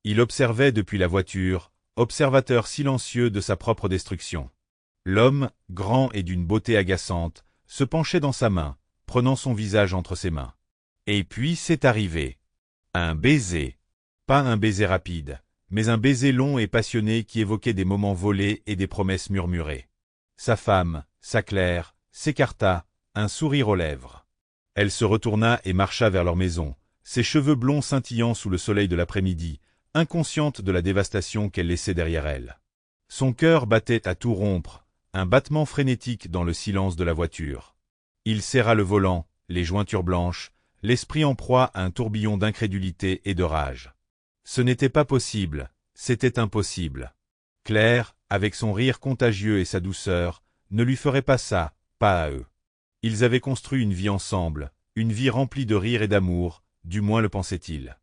Il observait depuis la voiture, observateur silencieux de sa propre destruction. L'homme, grand et d'une beauté agaçante, se penchait dans sa main, prenant son visage entre ses mains. Et puis c'est arrivé. Un baiser. Pas un baiser rapide, mais un baiser long et passionné qui évoquait des moments volés et des promesses murmurées. Sa femme, sa Claire, s'écarta, un sourire aux lèvres. Elle se retourna et marcha vers leur maison, ses cheveux blonds scintillant sous le soleil de l'après-midi, inconsciente de la dévastation qu'elle laissait derrière elle. Son cœur battait à tout rompre, un battement frénétique dans le silence de la voiture. Il serra le volant, les jointures blanches, l'esprit en proie à un tourbillon d'incrédulité et de rage. Ce n'était pas possible, c'était impossible. Claire, avec son rire contagieux et sa douceur, ne lui ferait pas ça, pas à eux. Ils avaient construit une vie ensemble, une vie remplie de rire et d'amour, du moins le pensait-il.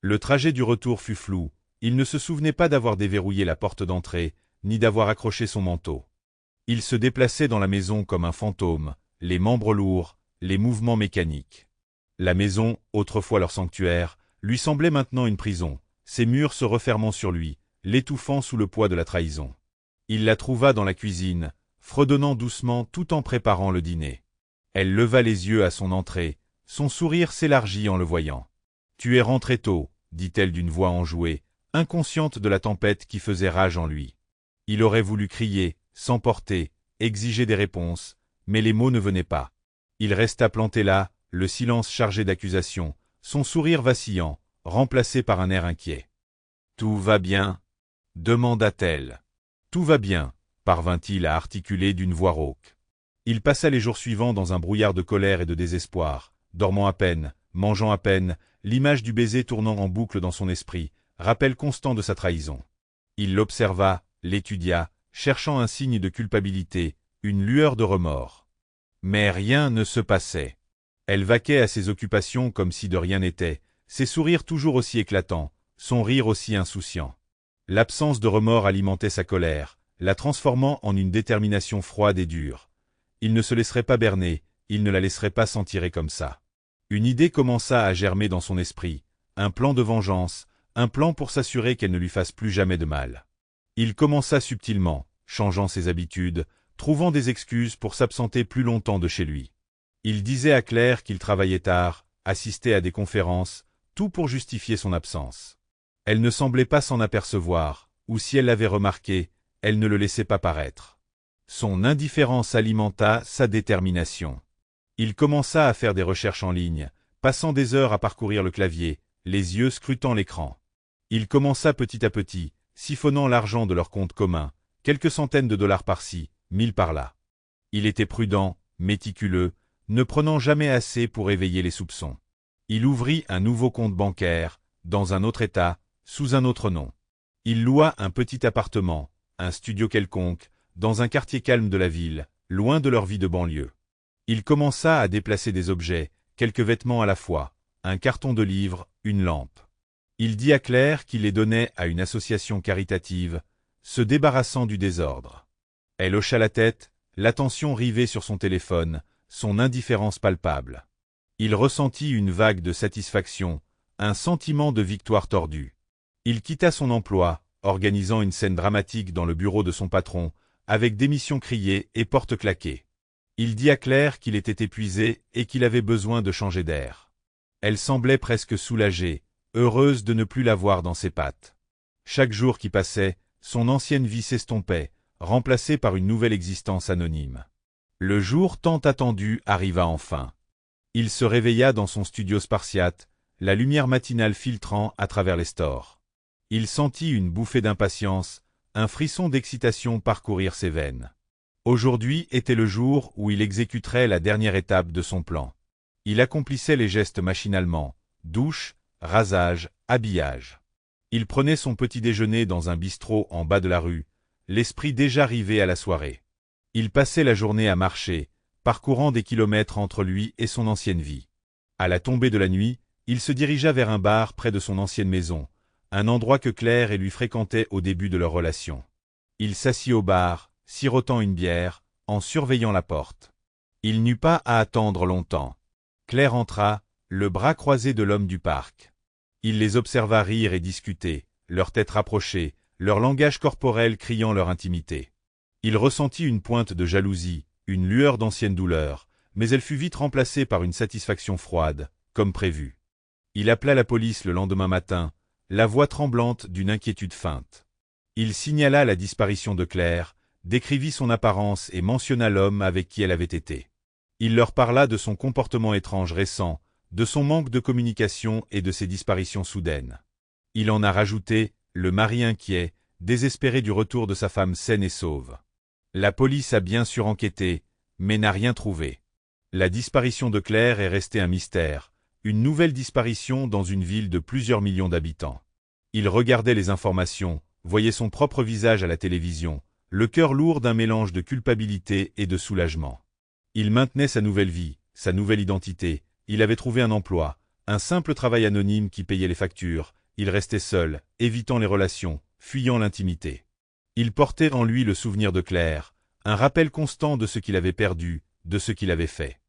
Le trajet du retour fut flou, il ne se souvenait pas d'avoir déverrouillé la porte d'entrée, ni d'avoir accroché son manteau. Il se déplaçait dans la maison comme un fantôme, les membres lourds, les mouvements mécaniques. La maison, autrefois leur sanctuaire, lui semblait maintenant une prison, ses murs se refermant sur lui, l'étouffant sous le poids de la trahison. Il la trouva dans la cuisine, fredonnant doucement tout en préparant le dîner. Elle leva les yeux à son entrée, son sourire s'élargit en le voyant. « Tu es rentré tôt », dit-elle d'une voix enjouée, inconsciente de la tempête qui faisait rage en lui. Il aurait voulu crier, s'emporter, exiger des réponses, mais les mots ne venaient pas. Il resta planté là, le silence chargé d'accusations, son sourire vacillant, remplacé par un air inquiet. « Tout va bien » demanda-t-elle. « Tout va bien » parvint-il à articuler d'une voix rauque. Il passa les jours suivants dans un brouillard de colère et de désespoir, dormant à peine, mangeant à peine, l'image du baiser tournant en boucle dans son esprit, rappel constant de sa trahison. Il l'observa, l'étudia, cherchant un signe de culpabilité, une lueur de remords. Mais rien ne se passait. Elle vaquait à ses occupations comme si de rien n'était, ses sourires toujours aussi éclatants, son rire aussi insouciant. L'absence de remords alimentait sa colère, la transformant en une détermination froide et dure. Il ne se laisserait pas berner, il ne la laisserait pas s'en tirer comme ça. Une idée commença à germer dans son esprit, un plan de vengeance, un plan pour s'assurer qu'elle ne lui fasse plus jamais de mal. Il commença subtilement, changeant ses habitudes, trouvant des excuses pour s'absenter plus longtemps de chez lui. Il disait à Claire qu'il travaillait tard, assistait à des conférences, tout pour justifier son absence. Elle ne semblait pas s'en apercevoir, ou si elle l'avait remarqué, elle ne le laissait pas paraître. Son indifférence alimenta sa détermination. Il commença à faire des recherches en ligne, passant des heures à parcourir le clavier, les yeux scrutant l'écran. Il commença petit à petit, siphonnant l'argent de leur compte commun, quelques centaines de dollars par-ci, 1000 par-là. Il était prudent, méticuleux, ne prenant jamais assez pour éveiller les soupçons. Il ouvrit un nouveau compte bancaire, dans un autre état, sous un autre nom. Il loua un petit appartement, un studio quelconque, dans un quartier calme de la ville, loin de leur vie de banlieue. Il commença à déplacer des objets, quelques vêtements à la fois, un carton de livres, une lampe. Il dit à Claire qu'il les donnait à une association caritative, se débarrassant du désordre. Elle hocha la tête, l'attention rivée sur son téléphone, son indifférence palpable. Il ressentit une vague de satisfaction, un sentiment de victoire tordue. Il quitta son emploi, organisant une scène dramatique dans le bureau de son patron, avec démission criée et porte claquée. Il dit à Claire qu'il était épuisé et qu'il avait besoin de changer d'air. Elle semblait presque soulagée, heureuse de ne plus l'avoir dans ses pattes. Chaque jour qui passait, son ancienne vie s'estompait, remplacée par une nouvelle existence anonyme. Le jour tant attendu arriva enfin. Il se réveilla dans son studio spartiate, la lumière matinale filtrant à travers les stores. Il sentit une bouffée d'impatience, un frisson d'excitation parcourir ses veines. Aujourd'hui était le jour où il exécuterait la dernière étape de son plan. Il accomplissait les gestes machinalement, douche, rasage, habillage. Il prenait son petit déjeuner dans un bistrot en bas de la rue, l'esprit déjà rivé à la soirée. Il passait la journée à marcher, parcourant des kilomètres entre lui et son ancienne vie. À la tombée de la nuit, il se dirigea vers un bar près de son ancienne maison, un endroit que Claire et lui fréquentaient au début de leur relation. Il s'assit au bar, sirotant une bière, en surveillant la porte. Il n'eut pas à attendre longtemps. Claire entra, le bras croisé de l'homme du parc. Il les observa rire et discuter, leurs têtes rapprochées, leur langage corporel criant leur intimité. Il ressentit une pointe de jalousie, une lueur d'ancienne douleur, mais elle fut vite remplacée par une satisfaction froide, comme prévu. Il appela la police le lendemain matin, la voix tremblante d'une inquiétude feinte. Il signala la disparition de Claire, décrivit son apparence et mentionna l'homme avec qui elle avait été. Il leur parla de son comportement étrange récent, de son manque de communication et de ses disparitions soudaines. Il en a rajouté, le mari inquiet, désespéré du retour de sa femme saine et sauve. La police a bien sûr enquêté, mais n'a rien trouvé. La disparition de Claire est restée un mystère, une nouvelle disparition dans une ville de plusieurs millions d'habitants. Il regardait les informations, voyait son propre visage à la télévision, le cœur lourd d'un mélange de culpabilité et de soulagement. Il maintenait sa nouvelle vie, sa nouvelle identité, il avait trouvé un emploi, un simple travail anonyme qui payait les factures, il restait seul, évitant les relations, fuyant l'intimité. Il portait en lui le souvenir de Claire, un rappel constant de ce qu'il avait perdu, de ce qu'il avait fait.